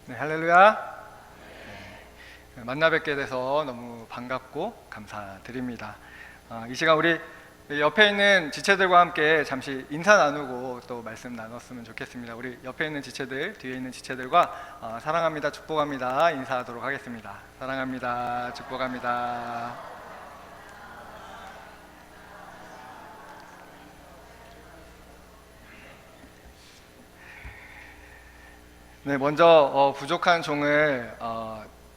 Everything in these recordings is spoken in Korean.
네, 할렐루야. 만나 뵙게 돼서 너무 반갑고 감사드립니다. 이 시간 우리 옆에 있는 지체들과 함께 잠시 인사 나누고 또 말씀 나눴으면 좋겠습니다. 우리 옆에 있는 지체들, 뒤에 있는 지체들과 사랑합니다, 축복합니다 인사하도록 하겠습니다. 사랑합니다, 축복합니다. 네, 먼저 부족한 종을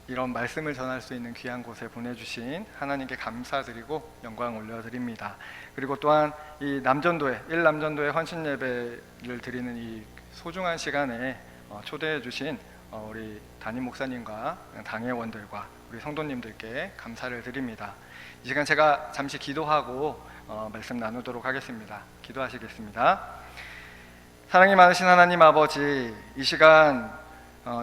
이런 말씀을 전할 수 있는 귀한 곳에 보내주신 하나님께 감사드리고 영광 올려드립니다. 그리고 또한 이 남전도회 1남전도회 헌신 예배를 드리는 이 소중한 시간에 초대해 주신 우리 담임 목사님과 당회원들과 우리 성도님들께 감사를 드립니다. 이 시간 제가 잠시 기도하고 말씀 나누도록 하겠습니다. 기도하시겠습니다. 사랑이 많으신 하나님 아버지, 이 시간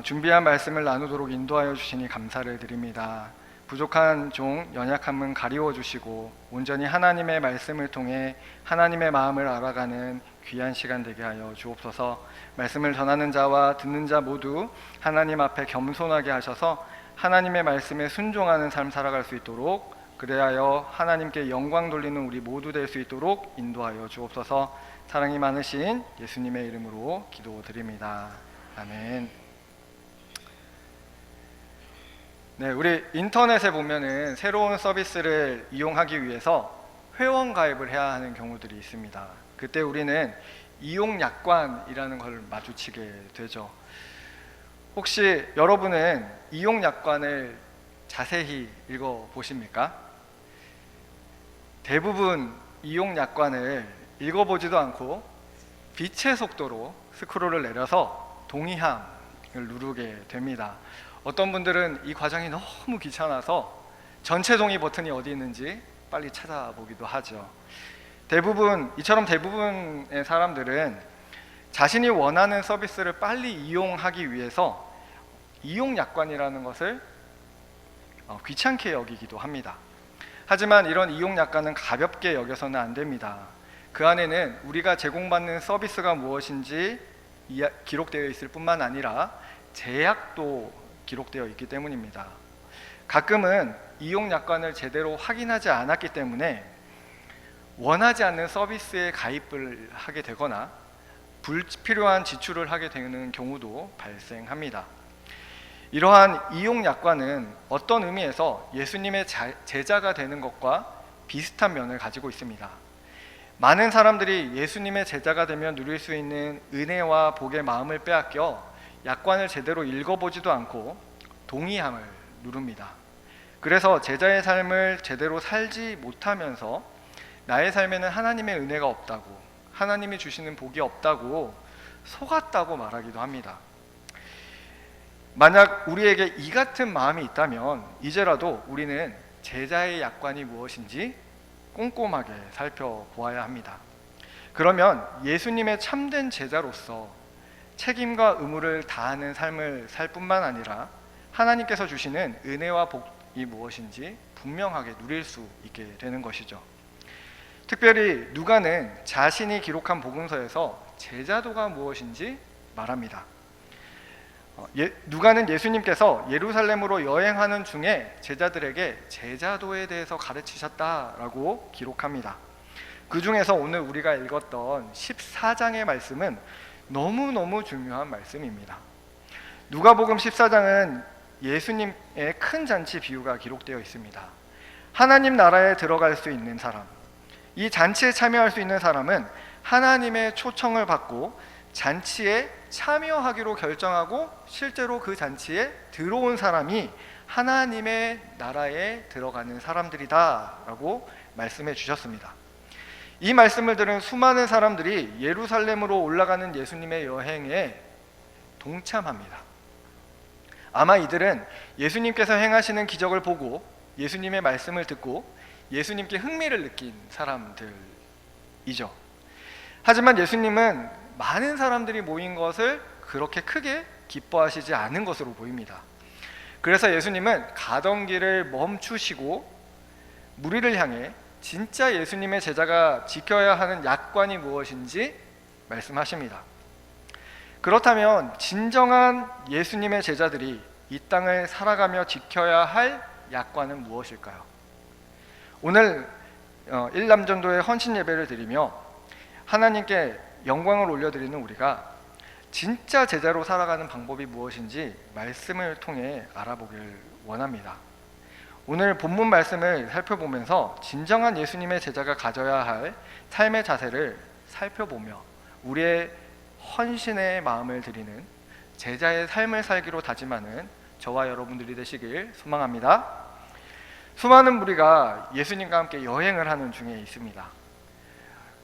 준비한 말씀을 나누도록 인도하여 주시니 감사를 드립니다. 부족한 종 연약함은 가리워 주시고 온전히 하나님의 말씀을 통해 하나님의 마음을 알아가는 귀한 시간 되게 하여 주옵소서. 말씀을 전하는 자와 듣는 자 모두 하나님 앞에 겸손하게 하셔서 하나님의 말씀에 순종하는 삶 살아갈 수 있도록, 그래하여 하나님께 영광 돌리는 우리 모두 될 수 있도록 인도하여 주옵소서. 사랑이 많으신 예수님의 이름으로 기도드립니다. 아멘. 네, 우리 인터넷에 보면은 새로운 서비스를 이용하기 위해서 회원 가입을 해야 하는 경우들이 있습니다. 그때 우리는 이용 약관이라는 걸 마주치게 되죠. 혹시 여러분은 이용 약관을 자세히 읽어 보십니까? 대부분 이용 약관을 읽어보지도 않고 빛의 속도로 스크롤을 내려서 동의함을 누르게 됩니다. 어떤 분들은 이 과정이 너무 귀찮아서 전체 동의 버튼이 어디 있는지 빨리 찾아보기도 하죠. 이처럼 대부분의 사람들은 자신이 원하는 서비스를 빨리 이용하기 위해서 이용 약관이라는 것을 귀찮게 여기기도 합니다. 하지만 이런 이용 약관은 가볍게 여겨서는 안 됩니다. 그 안에는 우리가 제공받는 서비스가 무엇인지 기록되어 있을 뿐만 아니라 제약도 기록되어 있기 때문입니다. 가끔은 이용 약관을 제대로 확인하지 않았기 때문에 원하지 않는 서비스에 가입을 하게 되거나 불필요한 지출을 하게 되는 경우도 발생합니다. 이러한 이용 약관은 어떤 의미에서 예수님의 제자가 되는 것과 비슷한 면을 가지고 있습니다. 많은 사람들이 예수님의 제자가 되면 누릴 수 있는 은혜와 복의 마음을 빼앗겨 약관을 제대로 읽어보지도 않고 동의함을 누릅니다. 그래서 제자의 삶을 제대로 살지 못하면서 나의 삶에는 하나님의 은혜가 없다고, 하나님이 주시는 복이 없다고 속았다고 말하기도 합니다. 만약 우리에게 이 같은 마음이 있다면 이제라도 우리는 제자의 약관이 무엇인지 꼼꼼하게 살펴보아야 합니다. 그러면 예수님의 참된 제자로서 책임과 의무를 다하는 삶을 살 뿐만 아니라 하나님께서 주시는 은혜와 복이 무엇인지 분명하게 누릴 수 있게 되는 것이죠. 특별히 누가는 자신이 기록한 복음서에서 제자도가 무엇인지 말합니다. 누가는 예수님께서 예루살렘으로 여행하는 중에 제자들에게 제자도에 대해서 가르치셨다라고 기록합니다. 그 중에서 오늘 우리가 읽었던 14장의 말씀은 너무너무 중요한 말씀입니다. 누가복음 14장은 예수님의 큰 잔치 비유가 기록되어 있습니다. 하나님 나라에 들어갈 수 있는 사람, 이 잔치에 참여할 수 있는 사람은 하나님의 초청을 받고 잔치에 참여하기로 결정하고 실제로 그 잔치에 들어온 사람이 하나님의 나라에 들어가는 사람들이다 라고 말씀해 주셨습니다. 이 말씀을 들은 수많은 사람들이 예루살렘으로 올라가는 예수님의 여행에 동참합니다. 아마 이들은 예수님께서 행하시는 기적을 보고 예수님의 말씀을 듣고 예수님께 흥미를 느낀 사람들이죠. 하지만 예수님은 많은 사람들이 모인 것을 그렇게 크게 기뻐하시지 않은 것으로 보입니다. 그래서 예수님은 가던 길을 멈추시고 무리를 향해 진짜 예수님의 제자가 지켜야 하는 약관이 무엇인지 말씀하십니다. 그렇다면 진정한 예수님의 제자들이 이 땅을 살아가며 지켜야 할 약관은 무엇일까요? 오늘 일남전도의 헌신 예배를 드리며 하나님께 영광을 올려드리는 우리가 진짜 제자로 살아가는 방법이 무엇인지 말씀을 통해 알아보길 원합니다. 오늘 본문 말씀을 살펴보면서 진정한 예수님의 제자가 가져야 할 삶의 자세를 살펴보며 우리의 헌신의 마음을 드리는 제자의 삶을 살기로 다짐하는 저와 여러분들이 되시길 소망합니다. 수많은 무리가 예수님과 함께 여행을 하는 중에 있습니다.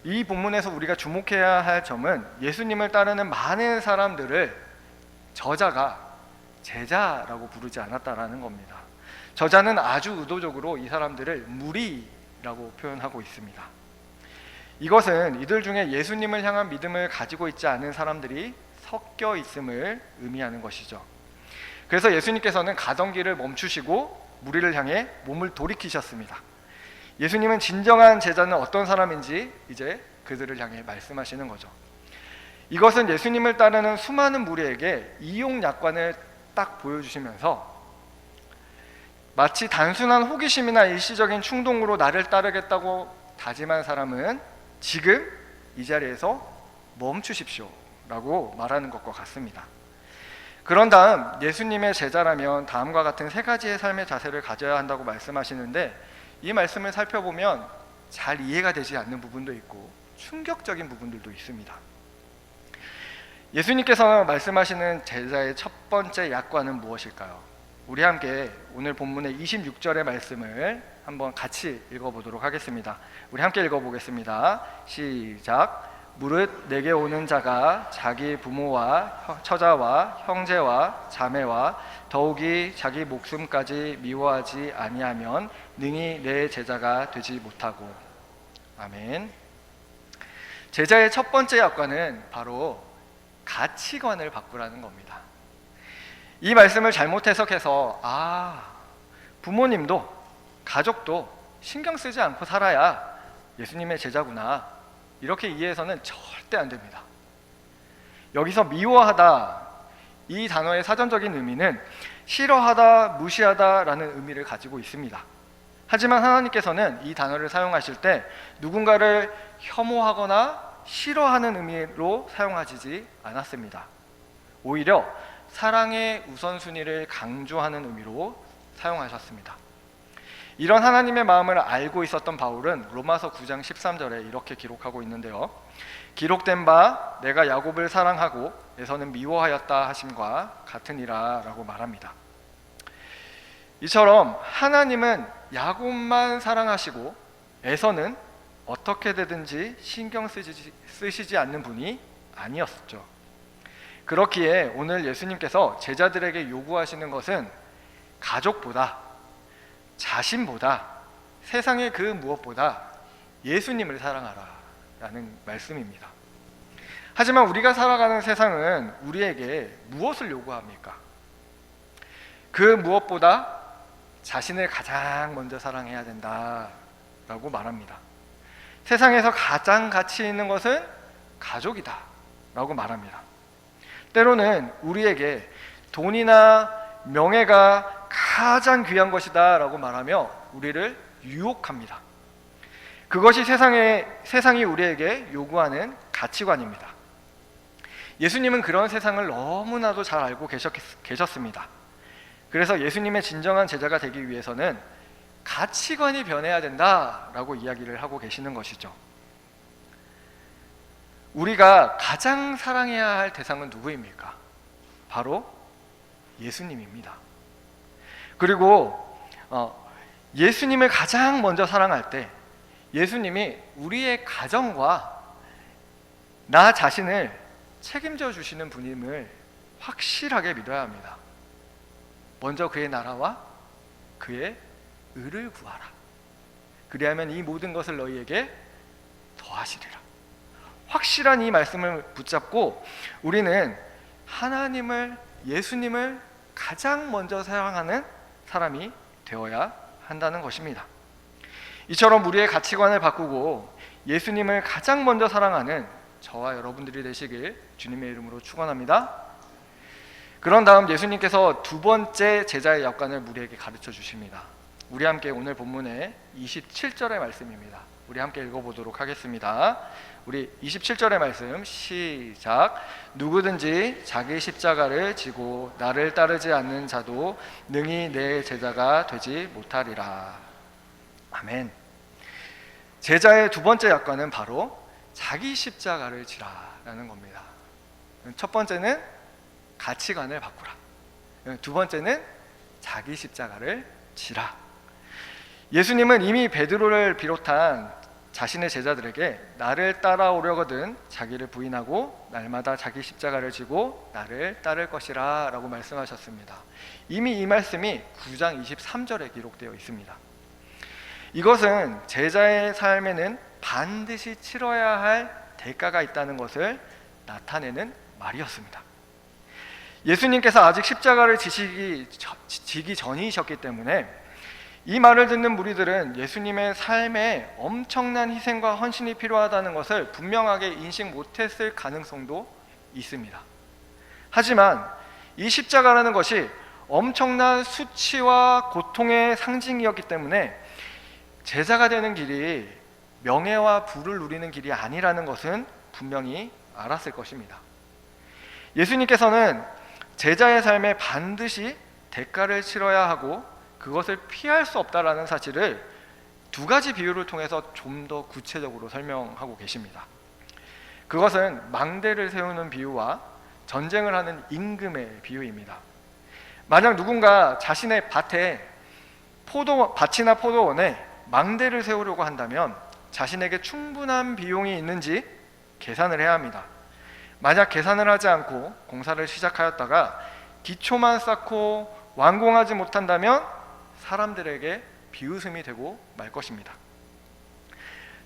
이 본문에서 우리가 주목해야 할 점은 예수님을 따르는 많은 사람들을 저자가 제자라고 부르지 않았다라는 겁니다. 저자는 아주 의도적으로 이 사람들을 무리라고 표현하고 있습니다. 이것은 이들 중에 예수님을 향한 믿음을 가지고 있지 않은 사람들이 섞여 있음을 의미하는 것이죠. 그래서 예수님께서는 가던 길을 멈추시고 무리를 향해 몸을 돌이키셨습니다. 예수님은 진정한 제자는 어떤 사람인지 이제 그들을 향해 말씀하시는 거죠. 이것은 예수님을 따르는 수많은 무리에게 이용약관을 딱 보여주시면서 마치 단순한 호기심이나 일시적인 충동으로 나를 따르겠다고 다짐한 사람은 지금 이 자리에서 멈추십시오 라고 말하는 것과 같습니다. 그런 다음 예수님의 제자라면 다음과 같은 세 가지의 삶의 자세를 가져야 한다고 말씀하시는데 이 말씀을 살펴보면 잘 이해가 되지 않는 부분도 있고 충격적인 부분들도 있습니다. 예수님께서 말씀하시는 제자의 첫 번째 약관은 무엇일까요? 우리 함께 오늘 본문의 26절의 말씀을 한번 같이 읽어보도록 하겠습니다. 우리 함께 읽어보겠습니다. 시작. 무릇 내게 오는 자가 자기 부모와 처자와 형제와 자매와 더욱이 자기 목숨까지 미워하지 아니하면 능히 내 제자가 되지 못하고. 아멘. 제자의 첫 번째 약관은 바로 가치관을 바꾸라는 겁니다. 이 말씀을 잘못 해석해서 부모님도 가족도 신경 쓰지 않고 살아야 예수님의 제자구나 이렇게 이해해서는 절대 안 됩니다. 여기서 미워하다 이 단어의 사전적인 의미는 싫어하다, 무시하다라는 의미를 가지고 있습니다. 하지만 하나님께서는 이 단어를 사용하실 때 누군가를 혐오하거나 싫어하는 의미로 사용하시지 않았습니다. 오히려 사랑의 우선순위를 강조하는 의미로 사용하셨습니다. 이런 하나님의 마음을 알고 있었던 바울은 로마서 9장 13절에 이렇게 기록하고 있는데요. 기록된 바 내가 야곱을 사랑하고 에서는 미워하였다 하심과 같으니라 라고 말합니다. 이처럼 하나님은 야곱만 사랑하시고 에서는 어떻게 되든지 신경 쓰시지 않는 분이 아니었죠. 그렇기에 오늘 예수님께서 제자들에게 요구하시는 것은 가족보다 자신보다 세상의 그 무엇보다 예수님을 사랑하라 라는 말씀입니다. 하지만 우리가 살아가는 세상은 우리에게 무엇을 요구합니까? 그 무엇보다 자신을 가장 먼저 사랑해야 된다라고 말합니다. 세상에서 가장 가치 있는 것은 가족이다 라고 말합니다. 때로는 우리에게 돈이나 명예가 가장 귀한 것이다 라고 말하며 우리를 유혹합니다. 그것이 세상이 우리에게 요구하는 가치관입니다. 예수님은 그런 세상을 너무나도 잘 알고 계셨습니다. 그래서 예수님의 진정한 제자가 되기 위해서는 가치관이 변해야 된다라고 이야기를 하고 계시는 것이죠. 우리가 가장 사랑해야 할 대상은 누구입니까? 바로 예수님입니다. 그리고 예수님을 가장 먼저 사랑할 때 예수님이 우리의 가정과 나 자신을 책임져 주시는 분임을 확실하게 믿어야 합니다. 먼저 그의 나라와 그의 의를 구하라. 그리하면 이 모든 것을 너희에게 더하시리라. 확실한 이 말씀을 붙잡고 우리는 하나님을, 예수님을 가장 먼저 사랑하는 사람이 되어야 한다는 것입니다. 이처럼 우리의 가치관을 바꾸고 예수님을 가장 먼저 사랑하는 저와 여러분들이 되시길 주님의 이름으로 축원합니다. 그런 다음 예수님께서 두 번째 제자의 약관을 무리에게 가르쳐 주십니다. 우리 함께 오늘 본문의 27절의 말씀입니다. 우리 함께 읽어보도록 하겠습니다. 우리 27절의 말씀 시작. 누구든지 자기 십자가를 지고 나를 따르지 않는 자도 능히 내 제자가 되지 못하리라. 아멘. 제자의 두 번째 약관은 바로 자기 십자가를 지라라는 겁니다. 첫 번째는 가치관을 바꾸라. 두 번째는 자기 십자가를 지라. 예수님은 이미 베드로를 비롯한 자신의 제자들에게 나를 따라오려거든 자기를 부인하고 날마다 자기 십자가를 지고 나를 따를 것이라 라고 말씀하셨습니다. 이미 이 말씀이 9장 23절에 기록되어 있습니다. 이것은 제자의 삶에는 반드시 치러야 할 대가가 있다는 것을 나타내는 말이었습니다. 예수님께서 아직 십자가를 지기 전이셨기 때문에 이 말을 듣는 무리들은 예수님의 삶에 엄청난 희생과 헌신이 필요하다는 것을 분명하게 인식 못했을 가능성도 있습니다. 하지만 이 십자가라는 것이 엄청난 수치와 고통의 상징이었기 때문에 제자가 되는 길이 명예와 부를 누리는 길이 아니라는 것은 분명히 알았을 것입니다. 예수님께서는 제자의 삶에 반드시 대가를 치러야 하고 그것을 피할 수 없다라는 사실을 두 가지 비유를 통해서 좀 더 구체적으로 설명하고 계십니다. 그것은 망대를 세우는 비유와 전쟁을 하는 임금의 비유입니다. 만약 누군가 자신의 밭이나 포도원에 망대를 세우려고 한다면 자신에게 충분한 비용이 있는지 계산을 해야 합니다. 만약 계산을 하지 않고 공사를 시작하였다가 기초만 쌓고 완공하지 못한다면 사람들에게 비웃음이 되고 말 것입니다.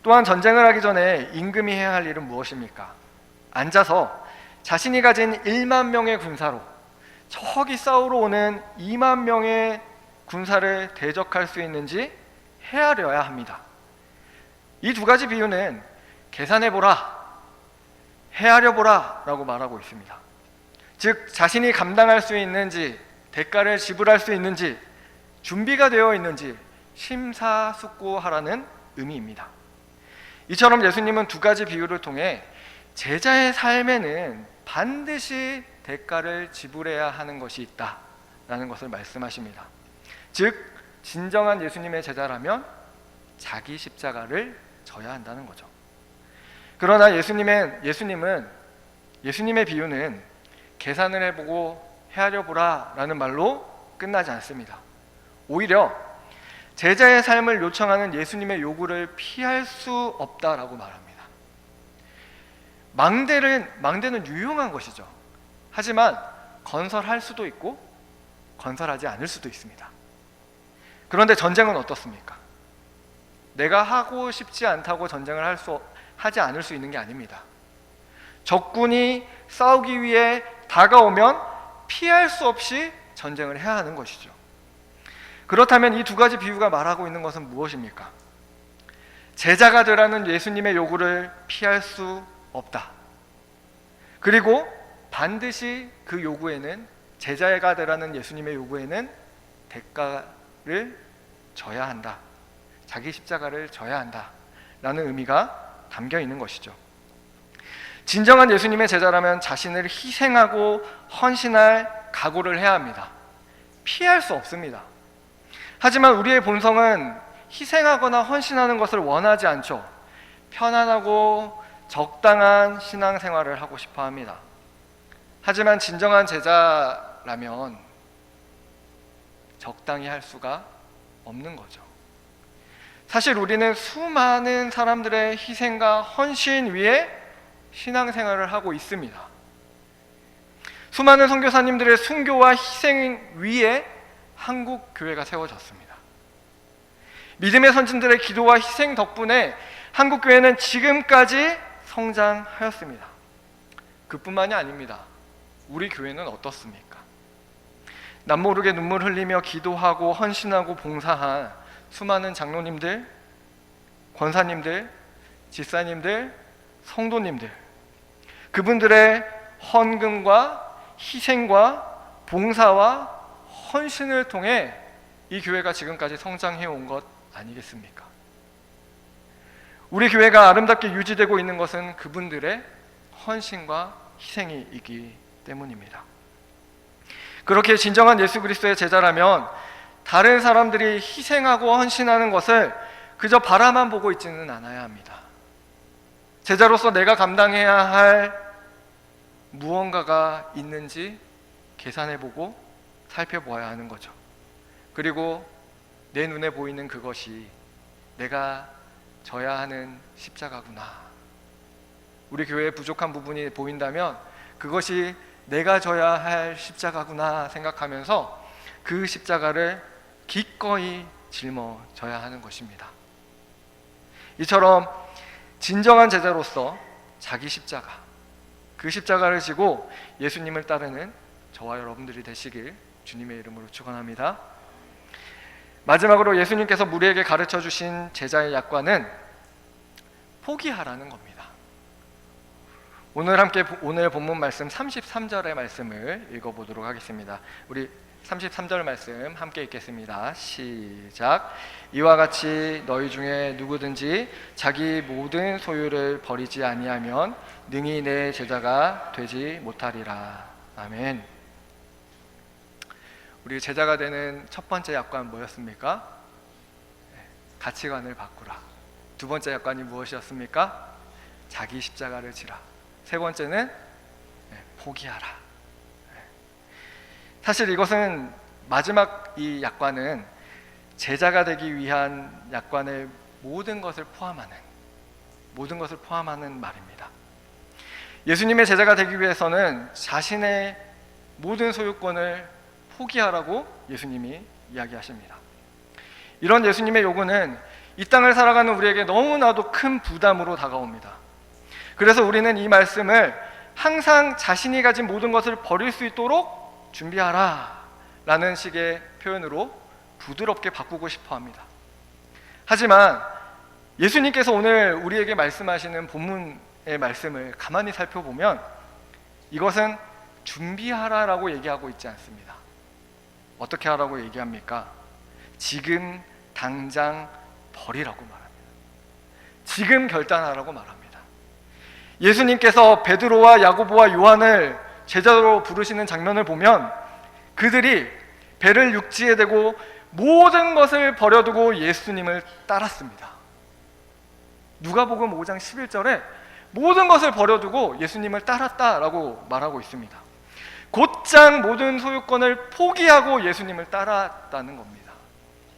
또한 전쟁을 하기 전에 임금이 해야 할 일은 무엇입니까? 앉아서 자신이 가진 1만 명의 군사로 저기 싸우러 오는 2만 명의 군사를 대적할 수 있는지 헤아려야 합니다. 이 두 가지 비유는 계산해보라, 헤아려보라 라고 말하고 있습니다. 즉 자신이 감당할 수 있는지, 대가를 지불할 수 있는지, 준비가 되어 있는지 심사숙고하라는 의미입니다. 이처럼 예수님은 두 가지 비유를 통해 제자의 삶에는 반드시 대가를 지불해야 하는 것이 있다라는 것을 말씀하십니다. 즉 진정한 예수님의 제자라면 자기 십자가를 져야 한다는 거죠. 그러나 예수님의 비유는 계산을 해보고 헤아려보라 라는 말로 끝나지 않습니다. 오히려 제자의 삶을 요청하는 예수님의 요구를 피할 수 없다라고 말합니다. 망대는 유용한 것이죠. 하지만 건설할 수도 있고 건설하지 않을 수도 있습니다. 그런데 전쟁은 어떻습니까? 내가 하고 싶지 않다고 전쟁을 하지 않을 수 있는 게 아닙니다. 적군이 싸우기 위해 다가오면 피할 수 없이 전쟁을 해야 하는 것이죠. 그렇다면 이 두 가지 비유가 말하고 있는 것은 무엇입니까? 제자가 되라는 예수님의 요구를 피할 수 없다. 그리고 반드시 그 요구에는, 제자가 되라는 예수님의 요구에는 대가를 져야 한다. 자기 십자가를 져야 한다 라는 의미가 담겨 있는 것이죠. 진정한 예수님의 제자라면 자신을 희생하고 헌신할 각오를 해야 합니다. 피할 수 없습니다. 하지만 우리의 본성은 희생하거나 헌신하는 것을 원하지 않죠. 편안하고 적당한 신앙생활을 하고 싶어 합니다. 하지만 진정한 제자라면 적당히 할 수가 없는 거죠. 사실 우리는 수많은 사람들의 희생과 헌신 위에 신앙생활을 하고 있습니다. 수많은 선교사님들의 순교와 희생 위에 한국 교회가 세워졌습니다. 믿음의 선진들의 기도와 희생 덕분에 한국 교회는 지금까지 성장하였습니다. 그뿐만이 아닙니다. 우리 교회는 어떻습니까? 남모르게 눈물 흘리며 기도하고 헌신하고 봉사한 수많은 장로님들, 권사님들, 집사님들, 성도님들, 그분들의 헌금과 희생과 봉사와 헌신을 통해 이 교회가 지금까지 성장해 온 것 아니겠습니까? 우리 교회가 아름답게 유지되고 있는 것은 그분들의 헌신과 희생이 있기 때문입니다. 그렇게 진정한 예수 그리스도의 제자라면 다른 사람들이 희생하고 헌신하는 것을 그저 바라만 보고 있지는 않아야 합니다. 제자로서 내가 감당해야 할 무언가가 있는지 계산해보고 살펴보아야 하는 거죠. 그리고 내 눈에 보이는 그것이 내가 져야 하는 십자가구나. 우리 교회에 부족한 부분이 보인다면 그것이 내가 져야 할 십자가구나 생각하면서 그 십자가를 기꺼이 짊어져야 하는 것입니다. 이처럼 진정한 제자로서 자기 십자가, 그 십자가를 지고 예수님을 따르는 저와 여러분들이 되시길 주님의 이름으로 축원합니다. 마지막으로 예수님께서 우리에게 가르쳐 주신 제자의 약관은 포기하라는 겁니다. 오늘 본문 말씀 33절의 말씀을 읽어보도록 하겠습니다. 우리 33절 말씀 함께 읽겠습니다. 시작. 이와 같이 너희 중에 누구든지 자기 모든 소유를 버리지 아니하면 능히 내 제자가 되지 못하리라. 아멘. 우리 제자가 되는 첫 번째 약관 뭐였습니까? 가치관을 바꾸라. 두 번째 약관이 무엇이었습니까? 자기 십자가를 지라. 세 번째는 포기하라. 사실 이것은 마지막 이 약관은 제자가 되기 위한 약관의 모든 것을 포함하는 말입니다. 예수님의 제자가 되기 위해서는 자신의 모든 소유권을 포기하라고 예수님이 이야기하십니다. 이런 예수님의 요구는 이 땅을 살아가는 우리에게 너무나도 큰 부담으로 다가옵니다. 그래서 우리는 이 말씀을 항상 자신이 가진 모든 것을 버릴 수 있도록 준비하라 라는 식의 표현으로 부드럽게 바꾸고 싶어 합니다. 하지만 예수님께서 오늘 우리에게 말씀하시는 본문의 말씀을 가만히 살펴보면 이것은 준비하라라고 얘기하고 있지 않습니다. 어떻게 하라고 얘기합니까? 지금 당장 버리라고 말합니다. 지금 결단하라고 말합니다. 예수님께서 베드로와 야고보와 요한을 제자로 부르시는 장면을 보면 그들이 배를 육지에 대고 모든 것을 버려두고 예수님을 따랐습니다. 누가복음 5장 11절에 모든 것을 버려두고 예수님을 따랐다라고 말하고 있습니다. 곧장 모든 소유권을 포기하고 예수님을 따랐다는 겁니다.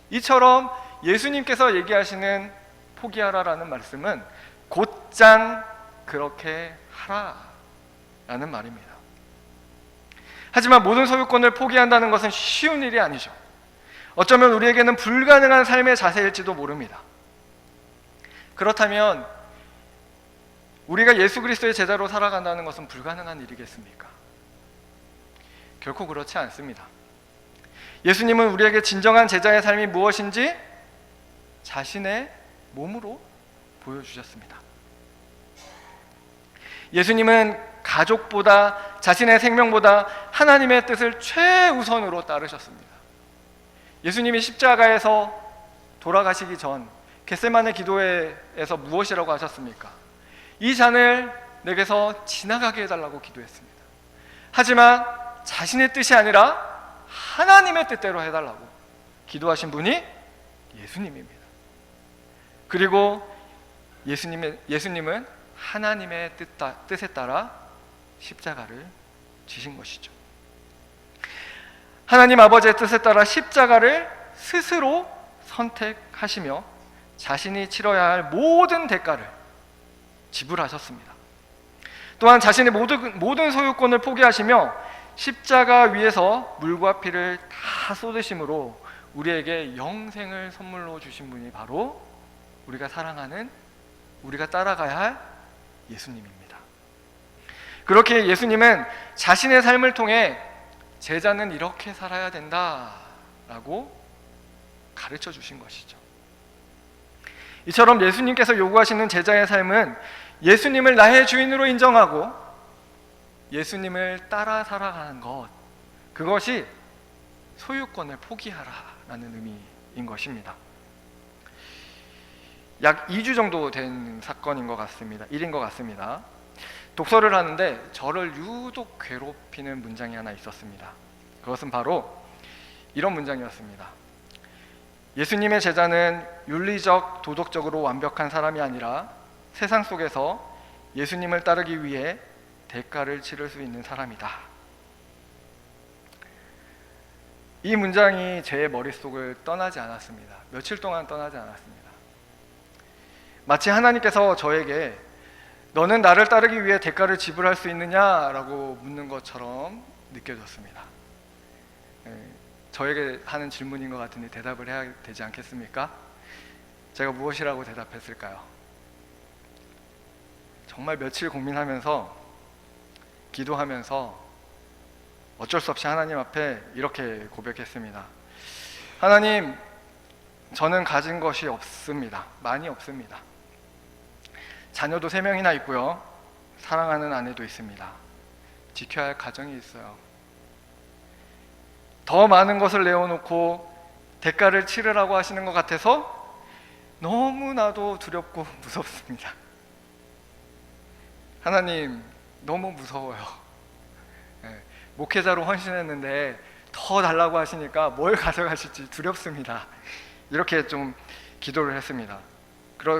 이처럼 예수님께서 얘기하시는 포기하라라는 말씀은 곧장 그렇게 하라라는 말입니다. 하지만 모든 소유권을 포기한다는 것은 쉬운 일이 아니죠. 어쩌면 우리에게는 불가능한 삶의 자세일지도 모릅니다. 그렇다면 우리가 예수 그리스도의 제자로 살아간다는 것은 불가능한 일이겠습니까? 결코 그렇지 않습니다. 예수님은 우리에게 진정한 제자의 삶이 무엇인지 자신의 몸으로 보여주셨습니다. 예수님은 가족보다 자신의 생명보다 하나님의 뜻을 최우선으로 따르셨습니다. 예수님이 십자가에서 돌아가시기 전 겟세마네 기도회에서 무엇이라고 하셨습니까? 이 잔을 내게서 지나가게 해달라고 기도했습니다. 하지만 자신의 뜻이 아니라 하나님의 뜻대로 해달라고 기도하신 분이 예수님입니다. 그리고 예수님은 하나님의 뜻에 따라 십자가를 지신 것이죠. 하나님 아버지의 뜻에 따라 십자가를 스스로 선택하시며 자신이 치러야 할 모든 대가를 지불하셨습니다. 또한 자신의 모든 소유권을 포기하시며 십자가 위에서 물과 피를 다 쏟으심으로 우리에게 영생을 선물로 주신 분이 바로 우리가 사랑하는, 우리가 따라가야 할 예수님입니다. 그렇게 예수님은 자신의 삶을 통해 제자는 이렇게 살아야 된다라고 가르쳐 주신 것이죠. 이처럼 예수님께서 요구하시는 제자의 삶은 예수님을 나의 주인으로 인정하고 예수님을 따라 살아가는 것, 그것이 소유권을 포기하라라는 의미인 것입니다. 약 2주 정도 된 사건인 것 같습니다. 일인 것 같습니다. 독서를 하는데 저를 유독 괴롭히는 문장이 하나 있었습니다. 그것은 바로 이런 문장이었습니다. 예수님의 제자는 윤리적, 도덕적으로 완벽한 사람이 아니라 세상 속에서 예수님을 따르기 위해 대가를 치를 수 있는 사람이다. 이 문장이 제 머릿속을 떠나지 않았습니다. 며칠 동안 떠나지 않았습니다. 마치 하나님께서 저에게 너는 나를 따르기 위해 대가를 지불할 수 있느냐라고 묻는 것처럼 느껴졌습니다. 저에게 하는 질문인 것 같으니 대답을 해야 되지 않겠습니까? 제가 무엇이라고 대답했을까요? 정말 며칠 고민하면서 기도하면서 어쩔 수 없이 하나님 앞에 이렇게 고백했습니다. 하나님, 저는 가진 것이 없습니다. 많이 없습니다. 자녀도 3명이나 있고요. 사랑하는 아내도 있습니다. 지켜야 할 가정이 있어요. 더 많은 것을 내어놓고 대가를 치르라고 하시는 것 같아서 너무나도 두렵고 무섭습니다. 하나님, 너무 무서워요. 목회자로 헌신했는데 더 달라고 하시니까 뭘 가져가실지 두렵습니다. 이렇게 좀 기도를 했습니다.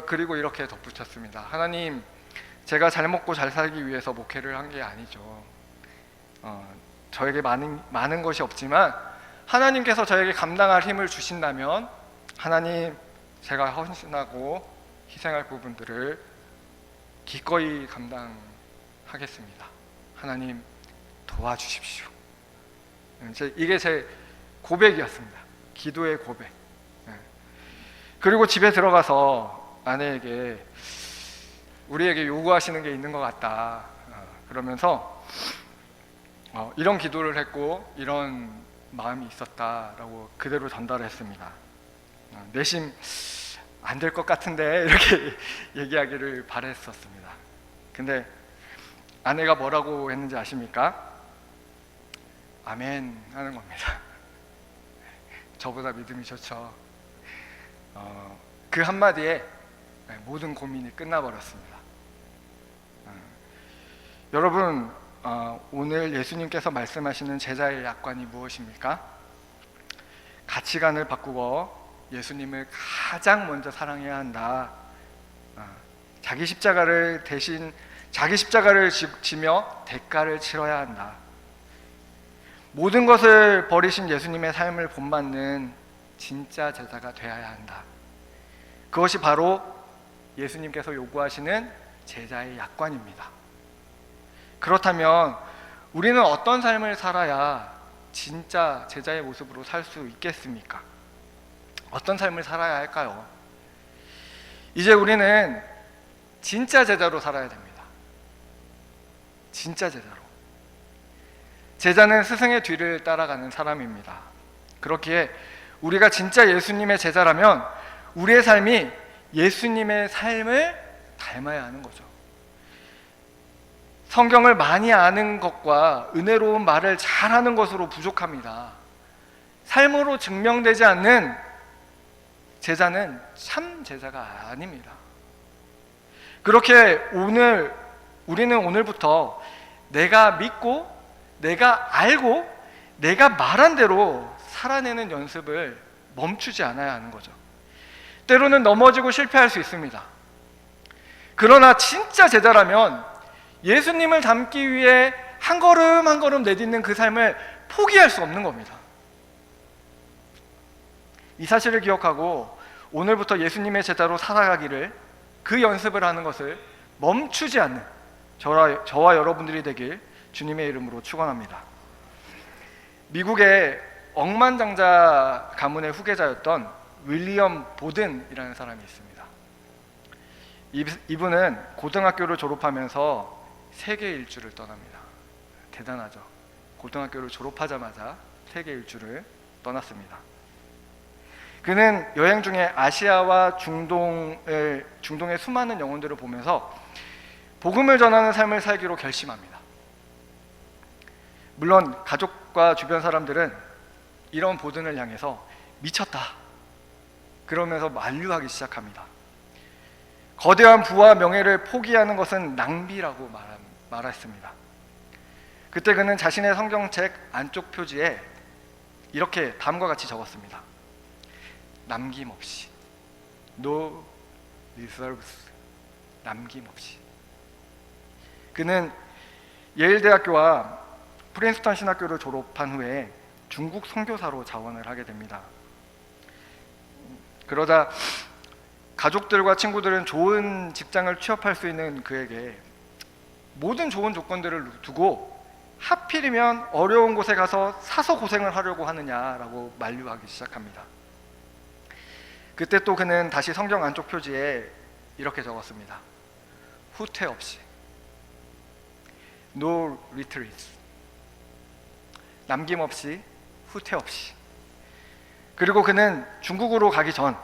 그리고 이렇게 덧붙였습니다. 하나님, 제가 잘 먹고 잘 살기 위해서 목회를 한 게 아니죠. 저에게 많은 것이 없지만 하나님께서 저에게 감당할 힘을 주신다면 하나님, 제가 헌신하고 희생할 부분들을 기꺼이 감당하겠습니다. 하나님, 도와주십시오. 이게 제 고백이었습니다. 기도의 고백. 그리고 집에 들어가서 아내에게 우리에게 요구하시는 게 있는 것 같다 그러면서 이런 기도를 했고 이런 마음이 있었다라고 그대로 전달했습니다. 내심 안 될 것 같은데 이렇게 얘기하기를 바랬었습니다. 근데 아내가 뭐라고 했는지 아십니까? 아멘 하는 겁니다. 저보다 믿음이 좋죠. 그 한마디에 모든 고민이 끝나버렸습니다. 여러분, 오늘 예수님께서 말씀하시는 제자의 약관이 무엇입니까? 가치관을 바꾸고 예수님을 가장 먼저 사랑해야 한다. 자기 십자가를 지며 대가를 치러야 한다. 모든 것을 버리신 예수님의 삶을 본받는 진짜 제자가 되어야 한다. 그것이 바로 예수님께서 요구하시는 제자의 약관입니다. 그렇다면 우리는 어떤 삶을 살아야 진짜 제자의 모습으로 살 수 있겠습니까? 어떤 삶을 살아야 할까요? 이제 우리는 진짜 제자로 살아야 됩니다. 진짜 제자로. 제자는 스승의 뒤를 따라가는 사람입니다. 그렇기에 우리가 진짜 예수님의 제자라면 우리의 삶이 예수님의 삶을 닮아야 하는 거죠. 성경을 많이 아는 것과 은혜로운 말을 잘하는 것으로 부족합니다. 삶으로 증명되지 않는 제자는 참 제자가 아닙니다. 그렇게 우리는 오늘부터 내가 믿고 내가 알고 내가 말한 대로 살아내는 연습을 멈추지 않아야 하는 거죠. 때로는 넘어지고 실패할 수 있습니다. 그러나 진짜 제자라면 예수님을 닮기 위해 한 걸음 한 걸음 내딛는 그 삶을 포기할 수 없는 겁니다. 이 사실을 기억하고 오늘부터 예수님의 제자로 살아가기를, 그 연습을 하는 것을 멈추지 않는 저와 여러분들이 되길 주님의 이름으로 축원합니다. 미국의 억만장자 가문의 후계자였던 윌리엄 보든이라는 사람이 있습니다. 이분은 고등학교를 졸업하면서 세계 일주를 떠납니다. 대단하죠. 고등학교를 졸업하자마자 세계 일주를 떠났습니다. 그는 여행 중에 아시아와 중동의 수많은 영혼들을 보면서 복음을 전하는 삶을 살기로 결심합니다. 물론 가족과 주변 사람들은 이런 보든을 향해서 미쳤다 그러면서 만류하기 시작합니다. 거대한 부와 명예를 포기하는 것은 낭비라고 말했습니다. 그때 그는 자신의 성경책 안쪽 표지에 이렇게 다음과 같이 적었습니다. 남김없이, no reserves, 남김없이. 그는 예일대학교와 프린스턴 신학교를 졸업한 후에 중국 선교사로 자원을 하게 됩니다. 그러자 가족들과 친구들은 좋은 직장을 취업할 수 있는 그에게 모든 좋은 조건들을 두고 하필이면 어려운 곳에 가서 사서 고생을 하려고 하느냐라고 만류하기 시작합니다. 그때 또 그는 다시 성경 안쪽 표지에 이렇게 적었습니다. 후퇴 없이, no retreats, 남김없이, 후퇴 없이. 그리고 그는 중국으로 가기 전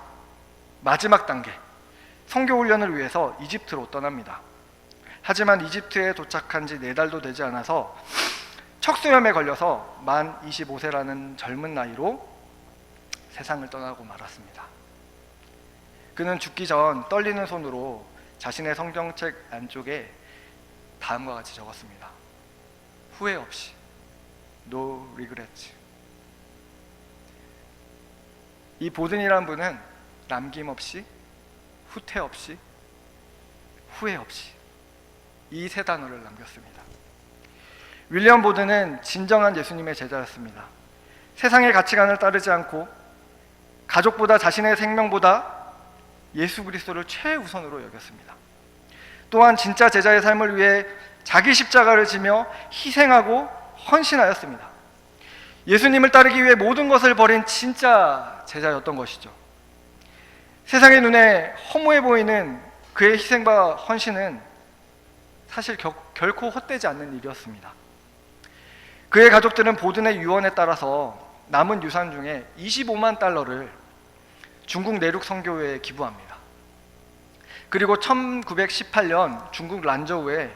마지막 단계 선교 훈련을 위해서 이집트로 떠납니다. 하지만 이집트에 도착한 지 4달도 되지 않아서 척수염에 걸려서 만 25세라는 젊은 나이로 세상을 떠나고 말았습니다. 그는 죽기 전 떨리는 손으로 자신의 성경책 안쪽에 다음과 같이 적었습니다. 후회 없이, no regrets. 이 보든이란 분은 남김없이, 후퇴 없이, 후회 없이 이 3단어를 남겼습니다. 윌리엄 보든은 진정한 예수님의 제자였습니다. 세상의 가치관을 따르지 않고 가족보다 자신의 생명보다 예수 그리스도를 최우선으로 여겼습니다. 또한 진짜 제자의 삶을 위해 자기 십자가를 지며 희생하고 헌신하였습니다. 예수님을 따르기 위해 모든 것을 버린 진짜 제자였던 것이죠. 세상의 눈에 허무해 보이는 그의 희생과 헌신은 사실 결코 헛되지 않는 일이었습니다. 그의 가족들은 보든의 유언에 따라서 남은 유산 중에 25만 달러를 중국 내륙 선교회에 기부합니다. 그리고 1918년 중국 란저우에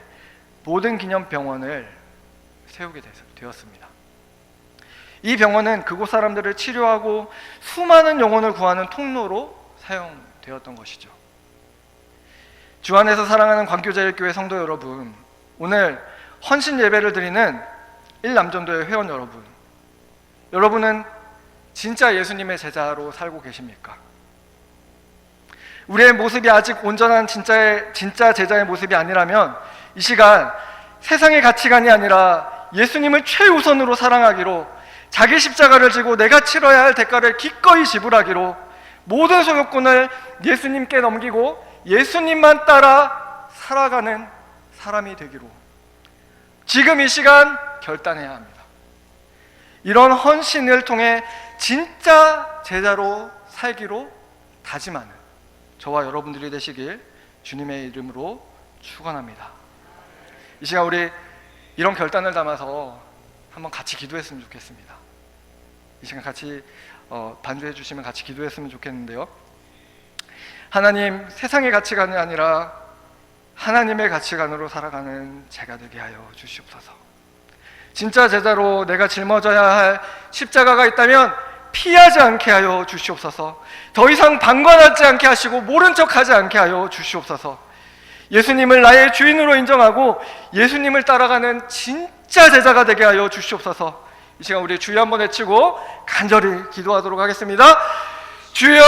보든 기념병원을 세우게 되었습니다. 이 병원은 그곳 사람들을 치료하고 수많은 영혼을 구하는 통로로 사용되었던 것이죠. 주 안에서 사랑하는 광교제일교회 성도 여러분, 오늘 헌신 예배를 드리는 일남전도회 회원 여러분, 여러분은 진짜 예수님의 제자로 살고 계십니까? 우리의 모습이 아직 온전한 진짜 제자의 모습이 아니라면 이 시간 세상의 가치관이 아니라 예수님을 최우선으로 사랑하기로, 자기 십자가를 지고 내가 치러야 할 대가를 기꺼이 지불하기로, 모든 소유권을 예수님께 넘기고 예수님만 따라 살아가는 사람이 되기로 지금 이 시간 결단해야 합니다. 이런 헌신을 통해 진짜 제자로 살기로 다짐하는 저와 여러분들이 되시길 주님의 이름으로 축원합니다. 이 시간 우리 이런 결단을 담아서 한번 같이 기도했으면 좋겠습니다. 이 시간 같이 반주해 주시면 같이 기도했으면 좋겠는데요. 하나님, 세상의 가치관이 아니라 하나님의 가치관으로 살아가는 제가 되게 하여 주시옵소서. 진짜 제자로 내가 짊어져야 할 십자가가 있다면 피하지 않게 하여 주시옵소서. 더 이상 방관하지 않게 하시고 모른 척하지 않게 하여 주시옵소서. 예수님을 나의 주인으로 인정하고 예수님을 따라가는 진짜 제자가 되게 하여 주시옵소서. 이 시간 우리 주여 한번 외치고 간절히 기도하도록 하겠습니다. 주여!